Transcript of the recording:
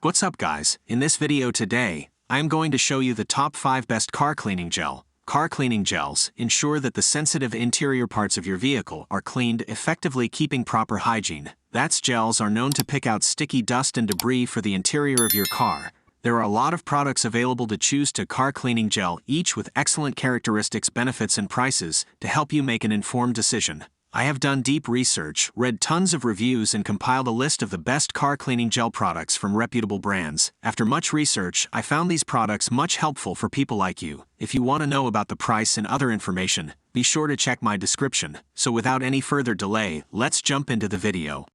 What's up guys, in this video today, I am going to show you the top 5 best car cleaning gel. Car cleaning gels ensure that the sensitive interior parts of your vehicle are cleaned effectively, keeping proper hygiene. That's gels are known to pick out sticky dust and debris for the interior of your car. There are a lot of products available to choose to car cleaning gel, each with excellent characteristics, benefits and prices to help you make an informed decision. I have done deep research, read tons of reviews and compiled a list of the best car cleaning gel products from reputable brands. After much research, I found these products much helpful for people like you. If you want to know about the price and other information, be sure to check my description. So without any further delay, let's jump into the video.